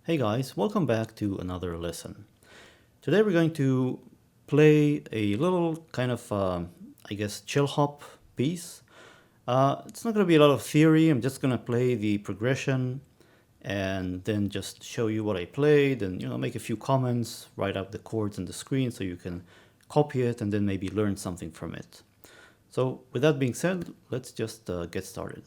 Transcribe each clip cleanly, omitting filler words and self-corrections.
Hey guys, welcome back to another lesson. Today we're going to play a little kind of, I guess, chill hop piece. It's not going to be a lot of theory. I'm just going to play the progression and then just show you what I played and, make a few comments, write up the chords on the screen so you can copy it and then maybe learn something from it. So with that being said, let's just get started.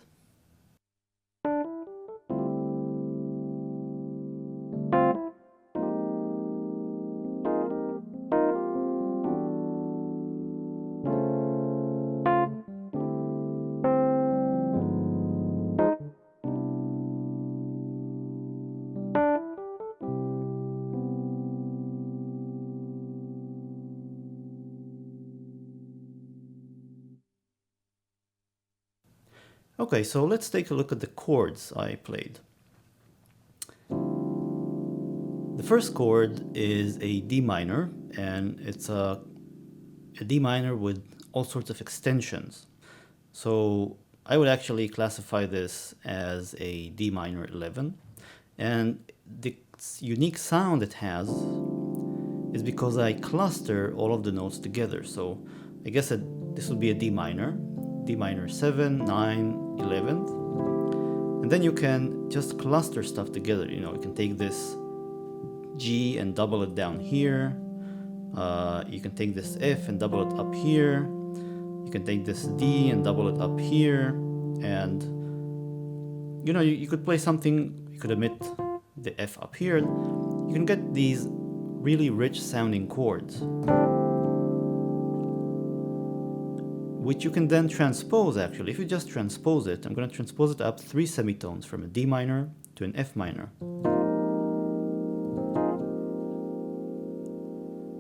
Okay, so let's take a look at the chords I played. The first chord is a D minor, and it's a D minor with all sorts of extensions. So I would actually classify this as a D minor 11. And the unique sound it has is because I cluster all of the notes together. So I guess this would be a D minor 7, 9, 11th. And then you can just cluster stuff together. You can take this G and double it down here. You can take this F and double it up here. You can take this D and double it up here. And, you could play something, you could omit the F up here. You can get these really rich sounding chords, which you can then transpose actually. If you just transpose it, I'm going to transpose it up 3 semitones from a D minor to an F minor.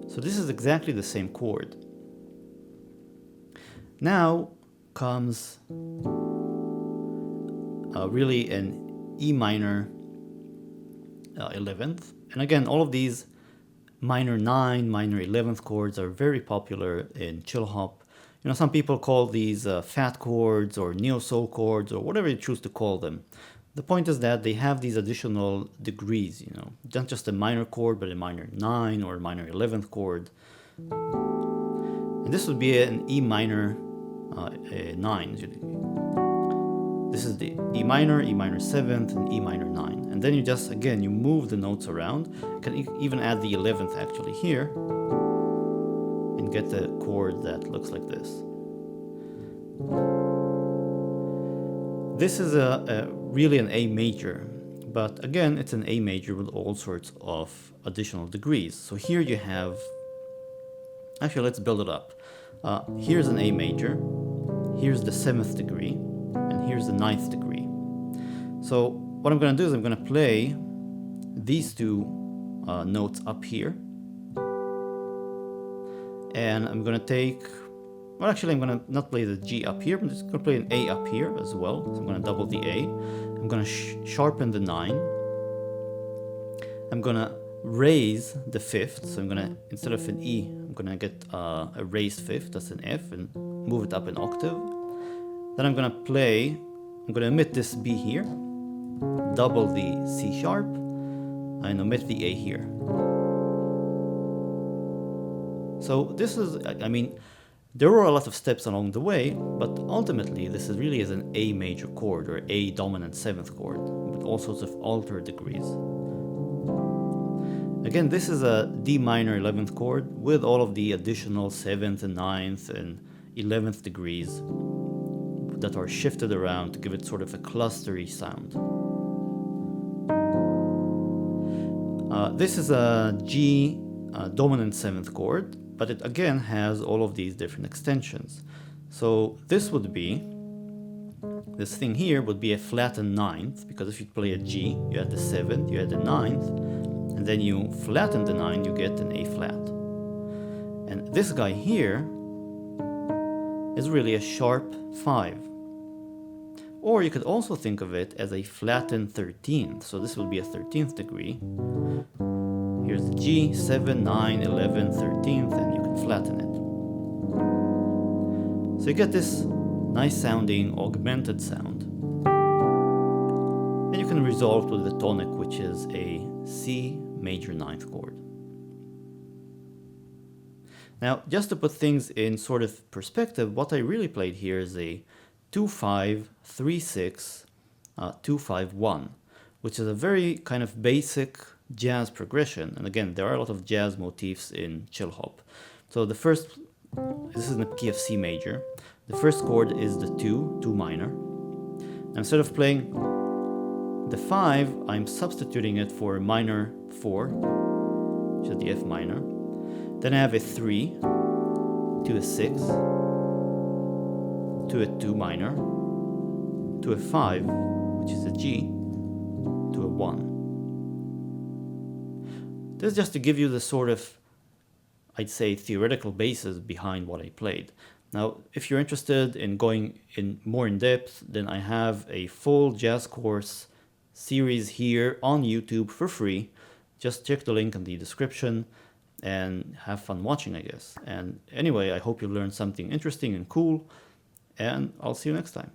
So this is exactly the same chord. Now comes really an E minor 11th. And again, all of these minor 9, minor 11th chords are very popular in chill hop. Some people call these PHAT chords or neo-soul chords or whatever you choose to call them. The point is that they have these additional degrees, not just a minor chord, but a minor 9 or a minor 11th chord. And this would be an E minor 9. This is the E minor 7th, and E minor 9. And then you just, again, you move the notes around. You can even add the 11th actually here and get a chord that looks like this. This is really an A major, but again, it's an A major with all sorts of additional degrees. So here you have, actually, let's build it up. Here's an A major, here's the 7th degree, and here's the 9th degree. So what I'm going to do is I'm going to play these two notes up here. And I'm going to take, well, actually, I'm going to not play the G up here. I'm just going to play an A up here as well. So I'm going to double the A. I'm going to sharpen the 9. I'm going to raise the 5th. So I'm going to, instead of an E, I'm going to get a raised 5th. That's an F, and move it up an octave. Then I'm going to play, I'm going to omit this B here, double the C sharp, and omit the A here. So this is, there were a lot of steps along the way, but ultimately this is really an A major chord or A dominant 7th chord with all sorts of altered degrees. Again, this is a D minor 11th chord with all of the additional 7th and 9th and 11th degrees that are shifted around to give it sort of a clustery sound. This is a G dominant 7th chord, but it again has all of these different extensions. So this would be, this thing here would be a flattened 9th, because if you play a G, you add the 7th, you add the 9th, and then you flatten the 9, you get an A flat. And this guy here is really a sharp 5. Or you could also think of it as a flattened 13th. So this would be a 13th degree. Here's the G, 7, 9, 11, 13th, and you can flatten it. So you get this nice sounding augmented sound. And you can second result with the tonic, which is a C major ninth chord. Now, just to put things in sort of perspective, what I really played here is a 2-5, 3-6, 2-5-1, which is a very kind of basic jazz progression. And again, there are a lot of jazz motifs in chill hop. So this is in the key of C major. The first chord is the 2 minor. Now, instead of playing the 5, I'm substituting it for a minor 4, which is the F minor. Then I have a 3 to a 6 to a 2 minor to a 5, which is a G, to a 1. This is just to give you the sort of, I'd say, theoretical basis behind what I played. Now, if you're interested in going in more in depth, then I have a full jazz course series here on YouTube for free. Just check the link in the description and have fun watching, I guess. And anyway, I hope you learned something interesting and cool, and I'll see you next time.